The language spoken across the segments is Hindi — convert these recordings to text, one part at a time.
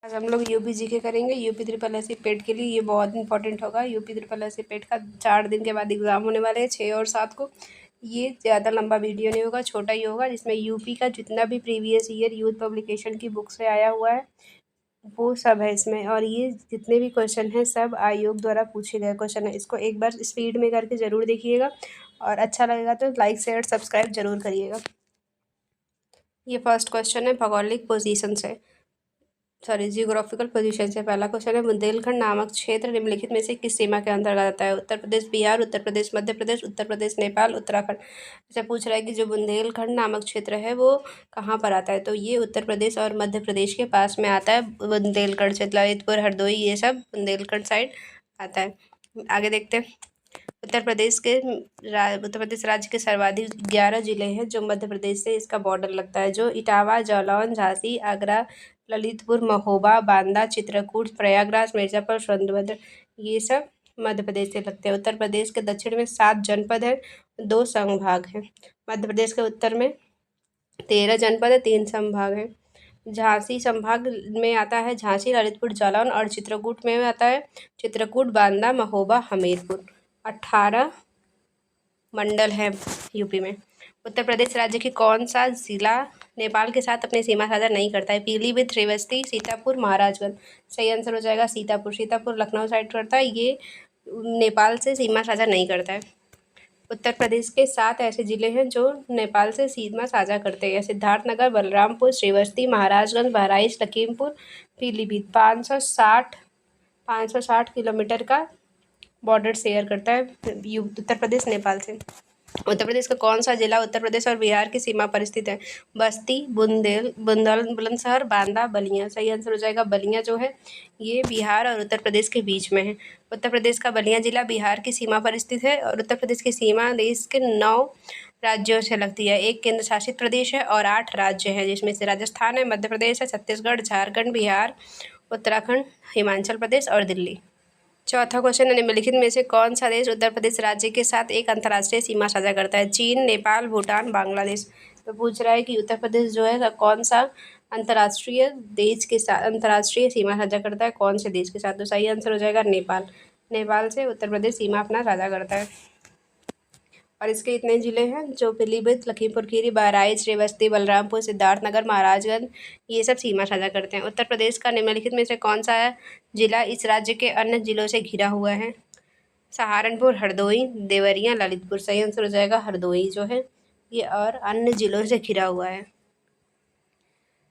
आज हम लोग यूपी जीके करेंगे। यूपी ट्रिपल एस पेट के लिए ये बहुत इंपॉर्टेंट होगा। यूपी ट्रिपल एस पेट का 4 दिन के बाद एग्ज़ाम होने वाले हैं, 6 और 7 को। ये ज़्यादा लंबा वीडियो नहीं होगा, छोटा ही होगा, जिसमें यूपी का जितना भी प्रीवियस ईयर यूथ पब्लिकेशन की बुक से आया हुआ है वो सब है इसमें। और ये जितने भी क्वेश्चन हैं सब आयोग द्वारा पूछे गए क्वेश्चन है। इसको एक बार स्पीड में करके ज़रूर देखिएगा और अच्छा लगेगा तो लाइक शेयर सब्सक्राइब जरूर करिएगा। ये फर्स्ट क्वेश्चन है भौगोलिक पोजीशन से, जियोग्राफिकल पोजीशन से। पहला क्वेश्चन है बुंदेलखंड नामक क्षेत्र निम्नलिखित में से किस सीमा के अंतर्गत आता है? उत्तर प्रदेश, बिहार, उत्तर प्रदेश, मध्य प्रदेश, उत्तर प्रदेश, नेपाल, उत्तराखंड। ऐसे पूछ रहा है कि जो बुंदेलखंड नामक क्षेत्र है वो कहाँ पर आता है? तो ये उत्तर प्रदेश और मध्य प्रदेश के पास में आता है। बुंदेलखंड क्षेत्र ललितपुर, हरदोई, ये सब बुंदेलखंड साइड आता है। आगे देखते हैं। उत्तर प्रदेश राज्य के सर्वाधिक 11 जिले हैं जो मध्य प्रदेश से इसका बॉर्डर लगता है, जो इटावा, जालौन, झांसी, आगरा, ललितपुर, महोबा, बांदा, चित्रकूट, प्रयागराज, मिर्ज़ापुर, सोनभद्र, ये सब मध्य प्रदेश से लगते हैं। उत्तर प्रदेश के दक्षिण में 7 जनपद हैं, 2 संभाग हैं। मध्य प्रदेश के उत्तर में 13 जनपद है, 3 संभाग हैं। झांसी संभाग में आता है झांसी, ललितपुर, जालौन, और चित्रकूट में आता है चित्रकूट, बांदा, महोबा, हमीरपुर। 18 मंडल है यूपी में। उत्तर प्रदेश राज्य की कौन सा जिला नेपाल के साथ अपनी सीमा साझा नहीं करता है? पीलीभीत, श्रावस्ती, सीतापुर, महाराजगंज। सही आंसर हो जाएगा सीतापुर। सीतापुर लखनऊ साइड करता है, ये नेपाल से सीमा साझा नहीं करता है। उत्तर प्रदेश के 7 ऐसे जिले हैं जो नेपाल से सीमा साझा करते हैं: सिद्धार्थनगर, बलरामपुर, श्रावस्ती, महाराजगंज, बहराइच, लखीमपुर, पीलीभीत। 560 किलोमीटर का बॉर्डर शेयर करता है उत्तर प्रदेश नेपाल से। उत्तर प्रदेश का कौन सा जिला उत्तर प्रदेश और बिहार की सीमा पर स्थित है? बस्ती, बुलंदशहर, बांदा, बलिया। सही आंसर हो जाएगा बलिया, जो है ये बिहार और उत्तर प्रदेश के बीच में है। उत्तर प्रदेश का बलिया जिला बिहार की सीमा पर स्थित है और उत्तर प्रदेश की सीमा देश के 9 राज्यों से लगती है। 1 केंद्र शासित प्रदेश है और 8 राज्य हैं, जिसमें से राजस्थान है, मध्य प्रदेश है, छत्तीसगढ़, झारखंड, बिहार, उत्तराखंड, हिमाचल प्रदेश और दिल्ली। चौथा क्वेश्चन है निम्नलिखित में से कौन सा देश उत्तर प्रदेश राज्य के साथ एक अंतर्राष्ट्रीय सीमा साझा करता है? चीन, नेपाल, भूटान, बांग्लादेश। तो पूछ रहा है कि उत्तर प्रदेश जो है कौन सा अंतर्राष्ट्रीय देश के साथ अंतर्राष्ट्रीय सीमा साझा करता है, कौन से देश के साथ? तो सही आंसर हो जाएगा नेपाल। नेपाल से उत्तर प्रदेश सीमा अपना साझा करता है। और इसके इतने ज़िले हैं जो पीलीभीत, लखीमपुर खीरी, बहराइच, श्रावस्ती, बलरामपुर, सिद्धार्थनगर, महाराजगंज, ये सब सीमा साझा करते हैं। उत्तर प्रदेश का निम्नलिखित में से कौन सा जिला इस राज्य के अन्य जिलों से घिरा हुआ है? सहारनपुर, हरदोई, देवरिया, ललितपुर। सही आंसर हो जाएगा हरदोई, जो है ये और अन्य जिलों से घिरा हुआ है।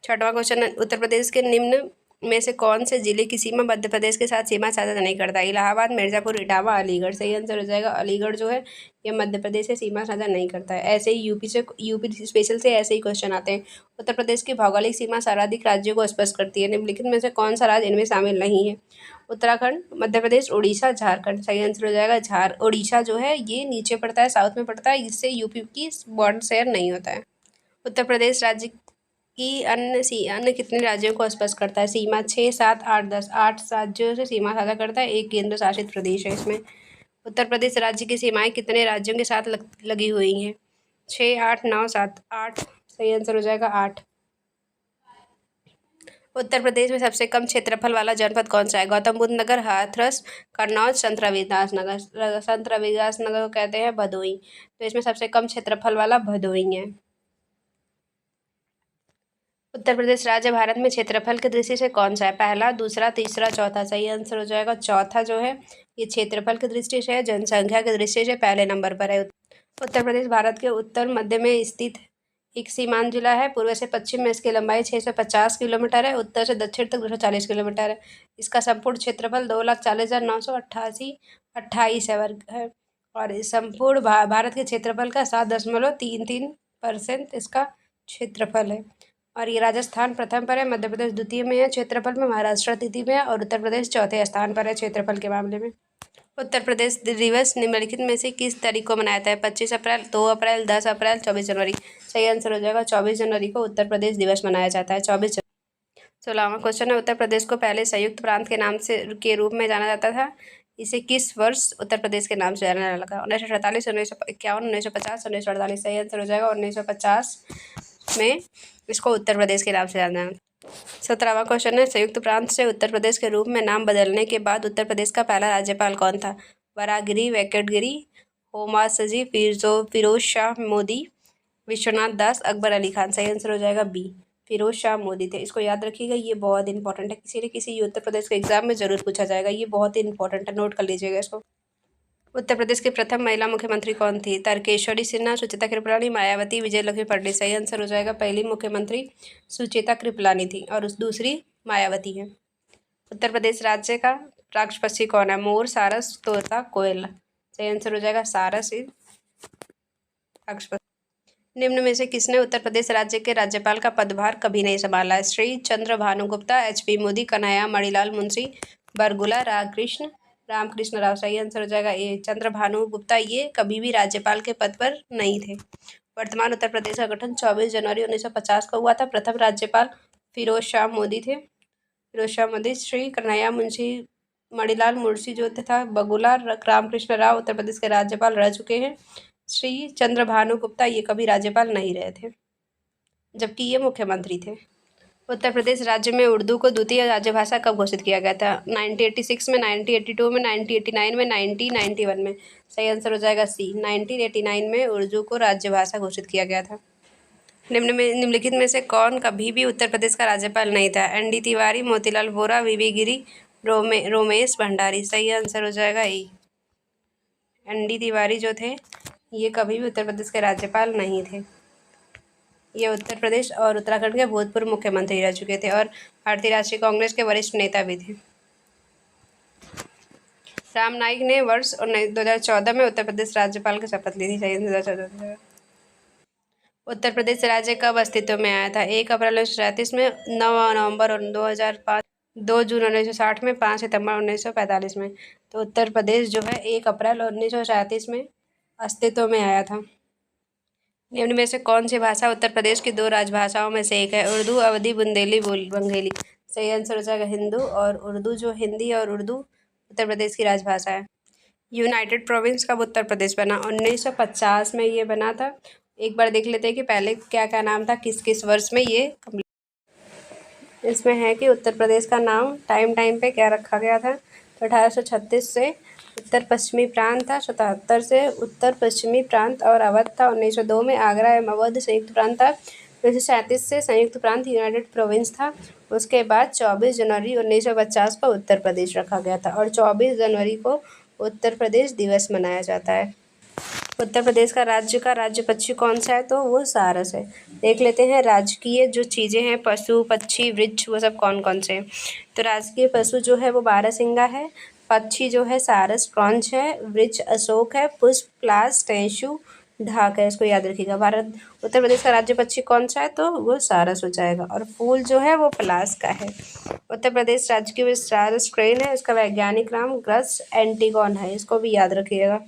छठवां क्वेश्चन है उत्तर प्रदेश के निम्न में से कौन से जिले की सीमा मध्य प्रदेश के साथ सीमा साझा नहीं करता? इलाहाबाद, मिर्ज़ापुर, इटावा, अलीगढ़। सही आंसर हो जाएगा अलीगढ़, जो है ये मध्य प्रदेश से सीमा साझा नहीं करता है। ऐसे ही यूपी स्पेशल से ऐसे ही क्वेश्चन आते हैं। उत्तर प्रदेश की भौगोलिक सीमा सर्वाधिक राज्यों को स्पष्ट करती है। निम्नलिखित में से कौन सा राज्य इनमें शामिल नहीं है? उत्तराखंड, मध्य प्रदेश, उड़ीसा, झारखंड। सही आंसर हो जाएगा उड़ीसा, जो है ये नीचे पड़ता है, साउथ में पड़ता है, इससे यूपी की बॉर्डर शेयर नहीं होता है। उत्तर प्रदेश राज्य की अन्य कितने राज्यों को स्पष्ट करता है? सीमा 6, 7, 8, 10। 8 राज्यों से सीमा साझा करता है, 1 केंद्र शासित प्रदेश है इसमें। उत्तर प्रदेश राज्य की सीमाएं कितने राज्यों के साथ लगी हुई हैं? 6, 8, 9, 7। 8। सही आंसर हो जाएगा 8। उत्तर प्रदेश में सबसे कम क्षेत्रफल वाला जनपद कौन सा है? गौतम बुद्ध नगर, हाथरस, कन्नौज, संत रविदास नगर। संत रविदास नगर को कहते हैं भदोई, तो इसमें सबसे कम क्षेत्रफल वाला भदोई है। उत्तर प्रदेश राज्य भारत में क्षेत्रफल की दृष्टि से कौन सा है? पहला, दूसरा, तीसरा, चौथा। सही आंसर हो जाएगा चौथा, जो है ये क्षेत्रफल की दृष्टि से है, जनसंख्या की दृष्टि से पहले नंबर पर है। उत्तर प्रदेश भारत के उत्तर मध्य में स्थित एक सीमांत जिला है। पूर्व से पश्चिम में इसकी लंबाई 650 किलोमीटर है, उत्तर से दक्षिण तक 240 किलोमीटर है। इसका संपूर्ण क्षेत्रफल 2,40,928 वर्ग है और इस संपूर्ण भारत के क्षेत्रफल का 7.33% इसका क्षेत्रफल है। और ये राजस्थान प्रथम पर है, मध्य प्रदेश द्वितीय में है क्षेत्रफल में, महाराष्ट्र तृतीय में है और उत्तर प्रदेश चौथे स्थान पर है क्षेत्रफल के मामले में। उत्तर प्रदेश दिवस निम्नलिखित में से किस तारीख को मनाया जाता है? 25 अप्रैल, 2 अप्रैल, 10 अप्रैल, 24 जनवरी। सही आंसर हो जाएगा 24 जनवरी को उत्तर प्रदेश दिवस मनाया जाता है। 24 जनवरी। 16वां क्वेश्चन है उत्तर प्रदेश को पहले संयुक्त प्रांत के नाम से के रूप में जाना जाता था, इसे किस वर्ष उत्तर प्रदेश के नाम से जाना लगा? 1948, 1951, 1950, 1948। सही आंसर हो जाएगा 1950 में इसको उत्तर प्रदेश के नाम से जाना 17वां क्वेश्चन है, संयुक्त प्रांत से उत्तर प्रदेश के रूप में नाम बदलने के बाद उत्तर प्रदेश का पहला राज्यपाल कौन था? वराहगिरी, वेंकटगिरी, होमासजी, फिरोज शाह मोदी, विश्वनाथ दास, अकबर अली खान। सही आंसर हो जाएगा बी, फिरोज शाह मोदी थे। इसको याद रखिएगा, ये बहुत इंपॉर्टेंट है, किसी न किसी उत्तर प्रदेश के एग्जाम में जरूर पूछा जाएगा, ये बहुत ही इंपॉर्टेंट है, नोट कर लीजिएगा इसको। उत्तर प्रदेश की प्रथम महिला मुख्यमंत्री कौन थी? तारकेश्वरी सिन्हा, सुचेता कृपलानी, मायावती, विजयलक्ष्मी पंडित। सही आंसर हो जाएगा, पहली मुख्यमंत्री सुचेता कृपलानी थी और उस दूसरी मायावती है। उत्तर प्रदेश राज्य का राष्ट्र पक्षी कौन है? मोर, सारस, तोता, कोयल। सही आंसर हो जाएगा सारस ही राष्ट्र पक्षी। निम्न में से किसने उत्तर प्रदेश राज्य के राज्यपाल का पदभार कभी नहीं संभाला है? श्री चंद्र भानु गुप्ता, एचपी मोदी, कन्हैया मणिलाल मुंशी, बरगुला, रामकृष्ण राव। सही आंसर हो जाएगा ए, चंद्र भानु गुप्ता। ये कभी भी राज्यपाल के पद पर नहीं थे। वर्तमान उत्तर प्रदेश का गठन 24 जनवरी 1950 को हुआ था। प्रथम राज्यपाल फिरोज शाह मोदी थे। फिरोज शाह मोदी। श्री कन्हैया मुंशी मणिलाल मुंशी जो था बगुला रामकृष्ण राव उत्तर प्रदेश के राज्यपाल रह चुके हैं। श्री चंद्र भानु गुप्ता ये कभी राज्यपाल नहीं रहे थे, जबकि ये मुख्यमंत्री थे। उत्तर प्रदेश राज्य में उर्दू को द्वितीय राज्यभाषा कब घोषित किया गया था? 1986 में, 1982 में, 1989 में, 1991 में। सही आंसर हो जाएगा सी, 1989 में उर्दू को राज्यभाषा घोषित किया गया था। निम्नलिखित में से कौन कभी भी उत्तर प्रदेश का राज्यपाल नहीं था? एन.डी. तिवारी, मोतीलाल वोरा, वी.वी. गिरी, रोमेश भंडारी। सही आंसर हो जाएगा ई, एन.डी. तिवारी जो थे ये कभी भी उत्तर प्रदेश के राज्यपाल नहीं थे। ये उत्तर प्रदेश और उत्तराखंड के भूतपूर्व मुख्यमंत्री रह चुके थे और भारतीय राष्ट्रीय कांग्रेस के वरिष्ठ नेता भी थे। राम नाईक ने वर्ष 2014 में उत्तर प्रदेश राज्यपाल की शपथ ली थी। सही 2014। उत्तर प्रदेश राज्य कब अस्तित्व में आया था? 1 अप्रैल 1937 में, 9 नवंबर 2005, 2 जून 1960 में, 5 सितंबर 1945 में। तो उत्तर प्रदेश जो है 1 अप्रैल 1937 में अस्तित्व में आया था। निम्न में से कौन सी भाषा उत्तर प्रदेश की 2 राजभाषाओं में से एक है? उर्दू, अवधी, बुंदेली, बंगेली। सही आंसर हो जाएगा हिंदू और उर्दू। जो हिंदी और उर्दू उत्तर प्रदेश की राजभाषा है। यूनाइटेड प्रोविंस कब उत्तर प्रदेश बना? 1950 में ये बना था। एक बार देख लेते हैं कि पहले क्या क्या नाम था, किस किस वर्ष में ये कंप्लीट। इसमें है कि उत्तर प्रदेश का नाम टाइम पे क्या रखा गया था। तो 1836 से उत्तर पश्चिमी प्रांत था, 77 से उत्तर पश्चिमी प्रांत और अवध था, 1902 में आगरा एवं अवध संयुक्त प्रांत था, 1937 से संयुक्त प्रांत यूनाइटेड प्रोविंस था। उसके बाद 24 जनवरी 1950 को उत्तर प्रदेश रखा गया था और 24 जनवरी को उत्तर प्रदेश दिवस मनाया जाता है। उत्तर प्रदेश का राज्य पक्षी कौन सा है? तो वो सारस है। देख लेते हैं राजकीय जो चीज़ें हैं, पशु, पक्षी, वृक्ष, वो सब कौन कौन से हैं। तो राजकीय पशु जो है वो बारहसिंगा है, पक्षी जो है सारस क्रॉन्च है, वृक्ष अशोक है, पुष्प प्लास, टेंशु ढाक है। इसको याद रखिएगा। उत्तर प्रदेश का राज्य पक्षी कौन सा है? तो वो सारस हो जाएगा और फूल जो है वो पलास का है। उत्तर प्रदेश राज्य की सारस क्रेन है, इसका वैज्ञानिक नाम ग्रस एंटिगोन है, इसको भी याद रखिएगा।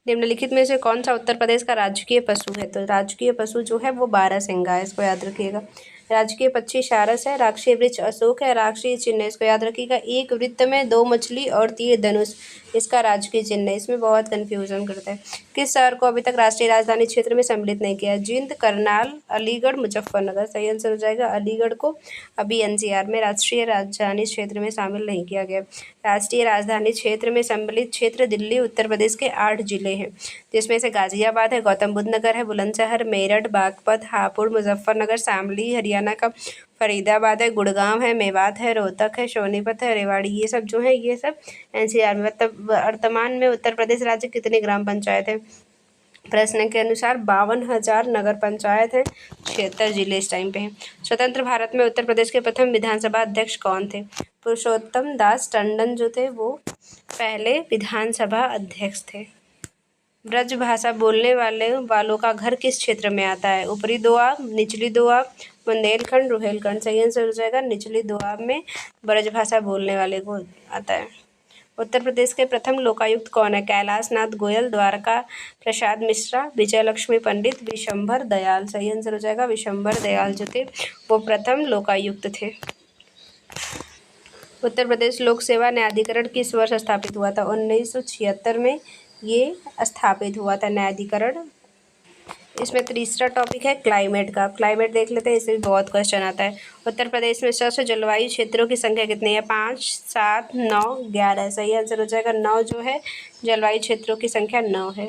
निम्नलिखित में से कौन सा उत्तर प्रदेश का राजकीय पशु है? तो राजकीय पशु जो है वो बारहसिंगा है, इसको याद रखिएगा। राजकीय पक्षी सारस है, राष्ट्रीय वृक्ष अशोक है, राष्ट्रीय चिन्ह इसको याद रखिएगा। एक वृत्त में 2 मछली और तीर धनुष इसका राजकीय चिन्ह है। इसमें बहुत कन्फ्यूजन करता है। किस शहर को अभी तक राष्ट्रीय राजधानी क्षेत्र में सम्मिलित नहीं किया? जिंद, करनाल, अलीगढ़, मुजफ्फरनगर। सही आंसर हो जाएगा अलीगढ़ को अभी एनसीआर में राष्ट्रीय राजधानी क्षेत्र में शामिल नहीं किया गया। राष्ट्रीय राजधानी क्षेत्र में सम्मिलित क्षेत्र दिल्ली उत्तर प्रदेश के 8 जिले हैं, जिसमें से गाजियाबाद है, गौतम बुद्ध नगर है, बुलंदशहर, मेरठ, बागपत, हापुड़, मुजफ्फरनगर, शामली हरियाणा का, फरीदाबाद है, गुड़गांव है, मेवात है, रोहतक है, सोनीपत है, रेवाड़ी। ये सब जो है ये सब एनसीआर में। मतलब वर्तमान में उत्तर प्रदेश राज्य कितनी ग्राम पंचायत है? प्रश्न के अनुसार 52,000 नगर पंचायत है, 76 जिले इस टाइम पे हैं। स्वतंत्र भारत में उत्तर प्रदेश के प्रथम विधानसभा अध्यक्ष कौन थे? पुरुषोत्तम दास टंडन जो थे वो पहले विधानसभा अध्यक्ष थे। ब्रज भाषा बोलने वालों का घर किस क्षेत्र में आता है? ऊपरी दोआब, निचली दोआब, बुंदेलखंड, रुहेलखंड। सही आंसर हो जाएगा निचली दोआब में ब्रज भाषा बोलने वाले को आता है। उत्तर प्रदेश के प्रथम लोकायुक्त कौन है? कैलाश नाथ गोयल, द्वारका प्रसाद मिश्रा, विजयलक्ष्मी पंडित, विशंभर दयाल। सही आंसर हो जाएगा विशंभर दयाल जो थे वो प्रथम लोकायुक्त थे। उत्तर प्रदेश लोक सेवा न्यायाधिकरण किस वर्ष स्थापित हुआ था? 1976 में ये स्थापित हुआ था न्यायाधिकरण। इसमें तीसरा टॉपिक है क्लाइमेट का। क्लाइमेट देख लेते हैं, इससे भी बहुत क्वेश्चन आता है। उत्तर प्रदेश में सबसे जलवायु क्षेत्रों की संख्या कितनी है? 5, 7, 9, 11। सही आंसर हो जाएगा 9 जो है जलवायु क्षेत्रों की संख्या 9 है।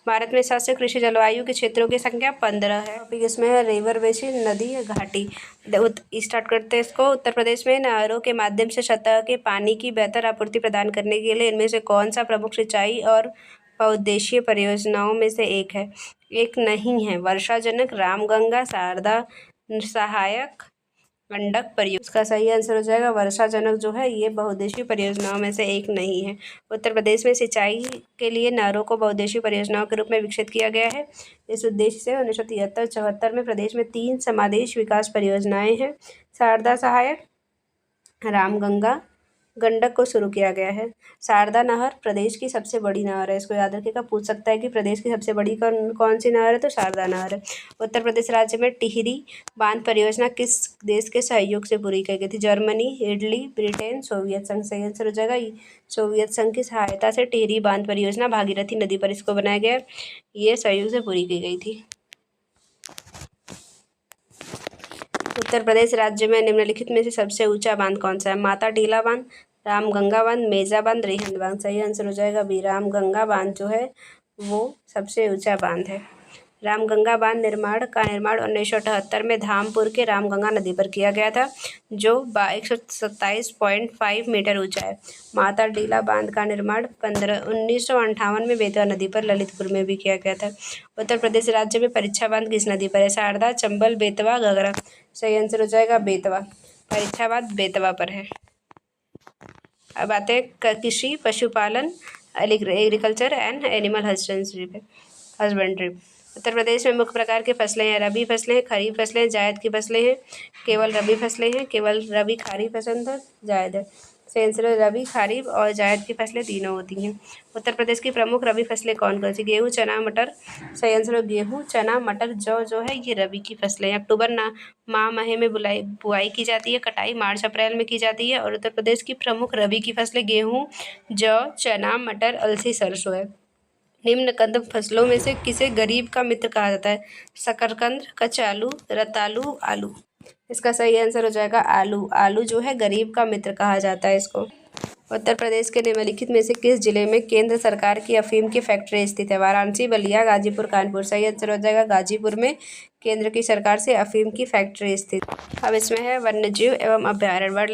भारत में सबसे कृषि जलवायु के क्षेत्रों की संख्या 15 है। टॉपिक इसमें है रिवर बेसिन, नदी या घाटी। स्टार्ट करते हैं इसको। उत्तर प्रदेश में नहरों के माध्यम से सतह के पानी की बेहतर आपूर्ति प्रदान करने के लिए इनमें से कौन सा प्रमुख सिंचाई और बहुउद्देशीय परियोजनाओं में से एक है? एक नहीं है। वर्षाजनक, रामगंगा, शारदा सहायक, गंडक परियोजना। इसका सही आंसर हो जाएगा वर्षाजनक जो है ये बहुउद्देशीय परियोजनाओं में से एक नहीं है। उत्तर प्रदेश में सिंचाई के लिए नहरों को बहुउद्देशीय परियोजनाओं के रूप में विकसित किया गया है। इस उद्देश्य से 1973-74 में प्रदेश में 3 समादेश विकास परियोजनाएं हैं। शारदा सहायक, रामगंगा, गंडक को शुरू किया गया है। शारदा नहर प्रदेश की सबसे बड़ी नहर है। इसको याद रखिएगा, पूछ सकता है कि प्रदेश की सबसे बड़ी कौन सी नहर है, तो शारदा नहर है। उत्तर प्रदेश राज्य में टिहरी बांध परियोजना किस देश के सहयोग से पूरी की गई थी? जर्मनी, इटली, ब्रिटेन, सोवियत संघ। सही आंसर हो जाएगा सोवियत संघ की सहायता से टिहरी बांध परियोजना भागीरथी नदी पर इसको बनाया गया। ये सहयोग से पूरी की गई थी। उत्तर प्रदेश राज्य में निम्नलिखित में से सबसे ऊंचा बांध कौन सा है? माता टीला बांध, रामगंगा बांध, मेजा बांध, रिहंद बांध। सही आंसर हो जाएगा बी, रामगंगा बांध जो है वो सबसे ऊंचा बांध है। रामगंगा बांध निर्माण 1978 में धामपुर के रामगंगा नदी पर किया गया था, जो 127.5 मीटर ऊंचा है। माता टीला बांध का निर्माण 1958 में बेतवा नदी पर ललितपुर में भी किया गया था। उत्तर प्रदेश राज्य में परीक्षा बांध किस नदी पर है? शारदा, चंबल, बेतवा, घाघरा। सही आंसर हो जाएगा बेतवा। परीक्षा बांध बेतवा पर है। अब आते हैं कृषि, पशुपालन, agriculture and animal husbandry. Uttar Pradesh में मुख्य प्रकार की फसलें हैं। रबी फसलें हैं, खरीफ फसलें हैं, जायद की फसलें हैं। केवल रबी फसलें हैं, केवल रबी, खरीफ पसंद है, जायद है। सही आंसर है रबी, खरीफ और जायद की फसलें तीनों होती हैं। उत्तर प्रदेश की प्रमुख रबी फसलें कौन कौन सी? गेहूँ, चना, मटर। सही आंसर है गेहूँ, चना, मटर, जौ जो है ये रबी की फसलें हैं। अक्टूबर माह में बुआई की जाती है, कटाई मार्च अप्रैल में की जाती है। और उत्तर प्रदेश की प्रमुख रबी की फसलें गेहूँ, जौ, चना, मटर, अलसी, सरसों है। निम्न कंद फसलों में से किसे गरीब का मित्र कहा जाता है? शकरकंद, कचालू, रतालू, आलू। इसका सही आंसर हो जाएगा आलू। आलू जो है गरीब का मित्र कहा जाता है इसको। उत्तर प्रदेश के निम्नलिखित में से किस जिले में केंद्र सरकार की अफीम की फैक्ट्री स्थित है? वाराणसी, बलिया, गाजीपुर, कानपुर। सही आंसर हो जाएगा गाजीपुर में केंद्र की सरकार से अफीम की फैक्ट्री स्थित। अब इसमें है वन्यजीव एवं अभ्यारण्य, वाइल्ड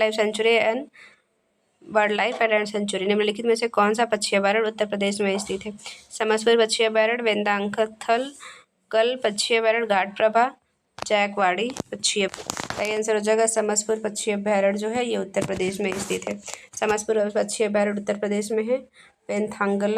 लाइफ एंड सेंचुरी। निम्नलिखित में से कौन सा पक्षी अभयारण्य उत्तर प्रदेश में स्थित है? समसपुर पक्षी अभयारण्य, वेदांतथल कल पक्षी अभयारण्य, घाट प्रभा, जायकवाड़ी पक्षी अभयारण्य। सही आंसर हो जाएगा समसपुर पक्षी अभयारण्य जो है ये उत्तर प्रदेश में स्थित है। समसपुर पक्षी अभयारण्य उत्तर प्रदेश में है। वेंथांगल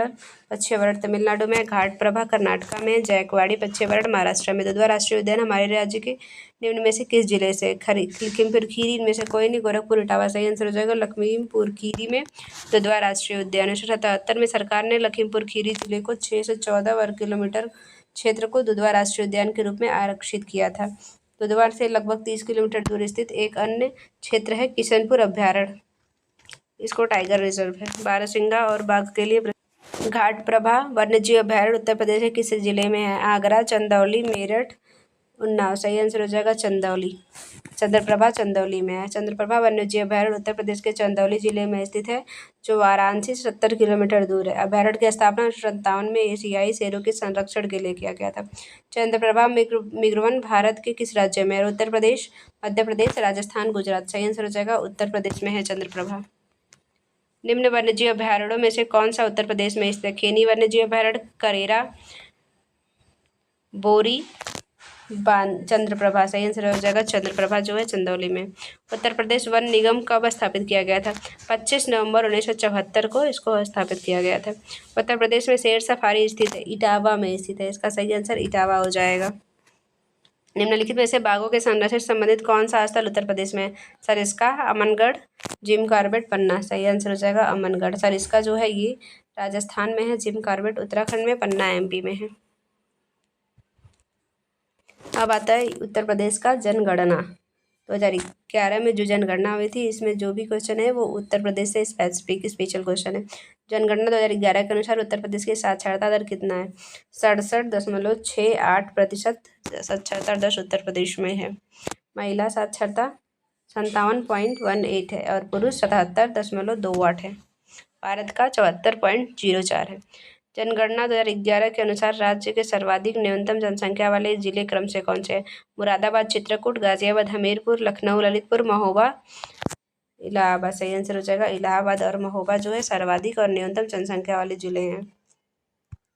पक्षी अभयारण्य तमिलनाडु में, घाट प्रभा कर्नाटका में, जायकवाड़ी पक्षी अभयारण्य महाराष्ट्र में। दुधवा राष्ट्रीय उद्यान हमारे राज्य के निम्न में से किस जिले से? लखीमपुर खीरी, इनमें से कोई नहीं। गोरखपुर, इटावा। सही आंसर हो जाएगा लखीमपुर खीरी में दुधवा राष्ट्रीय उद्यान। 1977 में सरकार ने लखीमपुर खीरी जिले को 6 से 14 वर्ग किलोमीटर क्षेत्र को दुधवा राष्ट्रीय उद्यान के रूप में आरक्षित किया था। दुधवा से लगभग 30 किलोमीटर दूर स्थित एक अन्य क्षेत्र है किशनपुर अभयारण्य, इसको टाइगर रिजर्व है। बारहसिंगा और बाघ के लिए। घाट प्रभा वन्यजीव अभयारण्य उत्तर प्रदेश के किस जिले में है? आगरा, चंदौली, मेरठ, उन्नाव। सही आंसर हो जाएगा चंदौली। चंद्रप्रभा चंदौली में है। चंद्रप्रभा वन्यजीव अभयारण्य उत्तर प्रदेश के चंदौली जिले में स्थित है, जो वाराणसी से 70 किलोमीटर दूर है। अभयारण्य की स्थापना 1957 में एशियाई शेरों के संरक्षण के लिए किया गया था। चंद्रप्रभा मिग्रवन भारत के किस राज्य में है? उत्तर प्रदेश, मध्य प्रदेश, राजस्थान, गुजरात। सही आंसर हो जाएगा उत्तर प्रदेश में है चंद्रप्रभा। निम्न वन्यजीव अभयारण्यों में से कौन सा उत्तर प्रदेश में स्थित है? खेनी वन्यजीव अभयारण्य, करेरा, बोरी, चंद्रप्रभा। सही आंसर हो जाएगा चंद्रप्रभा जो है चंदौली में। उत्तर प्रदेश वन निगम कब स्थापित किया गया था? 25 नवंबर 1974 को इसको स्थापित किया गया था। उत्तर प्रदेश में शेर सफारी स्थित है, इटावा में स्थित है। इसका सही आंसर इटावा हो जाएगा। निम्नलिखित में से बाघों के संरक्षण से संबंधित कौन सा स्थल उत्तर प्रदेश में है? सरिस्का, अमनगढ़, जिम कॉर्बेट, पन्ना। सही आंसर हो जाएगा अमनगढ़। सरिस्का जो है ये राजस्थान में है, जिम कॉर्बेट उत्तराखंड में, पन्ना एमपी में है। अब आता है उत्तर प्रदेश का जनगणना। 2011 में जो जनगणना हुई थी, इसमें जो भी क्वेश्चन है वो उत्तर प्रदेश से स्पेसिफिक स्पेशल क्वेश्चन है। जनगणना 2011 के अनुसार उत्तर प्रदेश की साक्षरता दर कितना है? 67.68% साक्षरता दर उत्तर प्रदेश में है। महिला साक्षरता 57.18 है और पुरुष 77.28 है। भारत का 74.04 है। जनगणना 2011 के अनुसार राज्य के सर्वाधिक न्यूनतम जनसंख्या वाले जिले क्रम से कौन से हैं? मुरादाबाद, चित्रकूट, गाजियाबाद, हमीरपुर, लखनऊ, ललितपुर, महोबा, इलाहाबाद। सही आंसर हो जाएगा इलाहाबाद और महोबा जो है सर्वाधिक और न्यूनतम जनसंख्या वाले जिले हैं।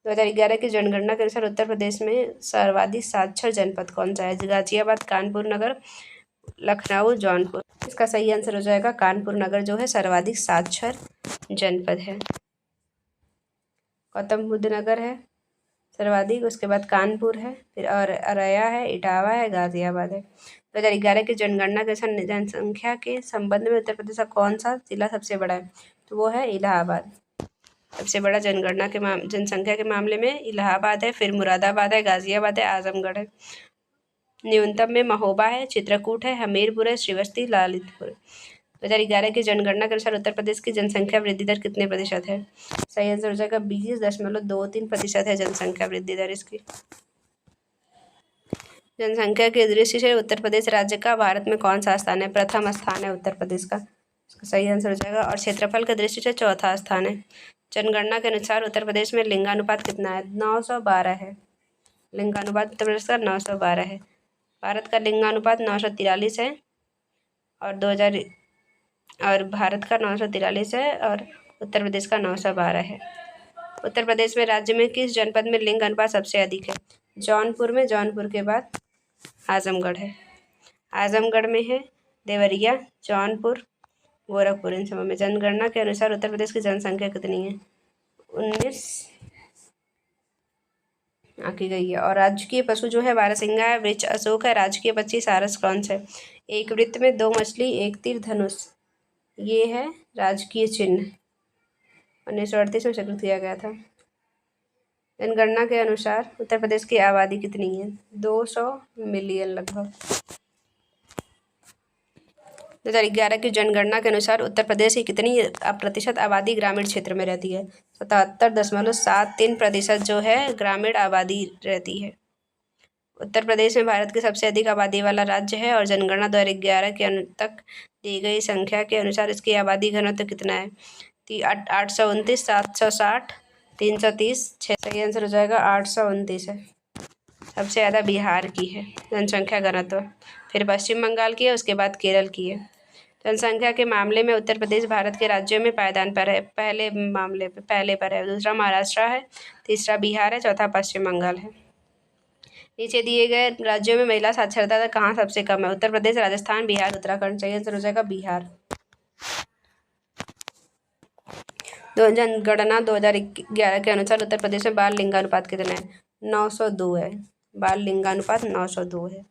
2011 की जनगणना के अनुसार उत्तर प्रदेश में सर्वाधिक साक्षर जनपद कौन सा है? गाजियाबाद, कानपुर नगर, लखनऊ, जौनपुर। इसका सही आंसर हो जाएगा कानपुर नगर जो है सर्वाधिक साक्षर जनपद है। गौतम बुद्ध नगर है सर्वाधिक, उसके बाद कानपुर है, फिर और अररिया है, इटावा है, गाजियाबाद है। 2011 की जनगणना के अनुसार जनसंख्या के संबंध में उत्तर प्रदेश का कौन सा जिला सबसे बड़ा है? तो वो है इलाहाबाद। सबसे बड़ा जनगणना के जनसंख्या के मामले में इलाहाबाद है, फिर मुरादाबाद है, गाजियाबाद है, आजमगढ़ है। न्यूनतम में महोबा है, चित्रकूट है, हमीरपुर है, श्रीवस्ती, ललितपुर। 2011 की जनगणना के अनुसार उत्तर प्रदेश की जनसंख्या वृद्धि दर कितने प्रतिशत है? सही आंसर हो जाएगा 20.23% है जनसंख्या वृद्धि दर इसकी। जनसंख्या की दृष्टि से उत्तर प्रदेश राज्य का भारत में कौन सा स्थान है? प्रथम स्थान है उत्तर प्रदेश का, इसका सही आंसर हो जाएगा। और क्षेत्रफल की दृष्टि से चौथा स्थान है। जनगणना के अनुसार उत्तर प्रदेश में लिंगानुपात कितना है? 912 है। लिंगानुपात उत्तर प्रदेश का 912 है। भारत का लिंगानुपात 943 है और भारत का 943 है और उत्तर प्रदेश का 912 है। उत्तर प्रदेश में राज्य में किस जनपद में लिंग अनुपात सबसे अधिक है? जौनपुर में, जौनपुर के बाद आजमगढ़ है। आजमगढ़ में है देवरिया, जौनपुर, गोरखपुर, इन सबों में। जनगणना के अनुसार उत्तर प्रदेश की जनसंख्या कितनी है? 19 आंकी गई है। और राजकीय पशु जो है बारहसिंगा है, वृक्ष अशोक है, राजकीय पक्षी सारस क्रॉन्स है। एक वृत्त में 2 मछली, एक तीर धनुष, ये है राजकीय चिन्ह। 1938 में स्वीकृत किया गया था। जनगणना के अनुसार उत्तर प्रदेश की आबादी कितनी है? 200 मिलियन लगभग। 2011 की जनगणना के अनुसार उत्तर प्रदेश की कितनी प्रतिशत आबादी ग्रामीण क्षेत्र में रहती है? 77.73% जो है ग्रामीण आबादी रहती है। उत्तर प्रदेश में भारत की सबसे अधिक आबादी वाला राज्य है और जनगणना 2011 के तक दी गई संख्या के अनुसार इसकी आबादी घनत्व कितना है? 829, 760, 330, 6। सही आंसर हो जाएगा 829 है। सबसे ज़्यादा बिहार की है जनसंख्या घनत्व, फिर पश्चिम बंगाल की है, उसके बाद केरल की है। जनसंख्या के मामले में उत्तर प्रदेश भारत के राज्यों में पायदान पर है, पहले पर है। दूसरा महाराष्ट्र है, तीसरा बिहार है, चौथा पश्चिम बंगाल है। नीचे दिए गए राज्यों में महिला साक्षरता दर कहाँ सबसे कम है? उत्तर प्रदेश, राजस्थान, बिहार, उत्तराखंड। सही आंसर हो जाएगा बिहार। जनगणना 2011 के अनुसार उत्तर प्रदेश में बाल लिंगानुपात कितना है? 902 है। बाल लिंगानुपात 902 है।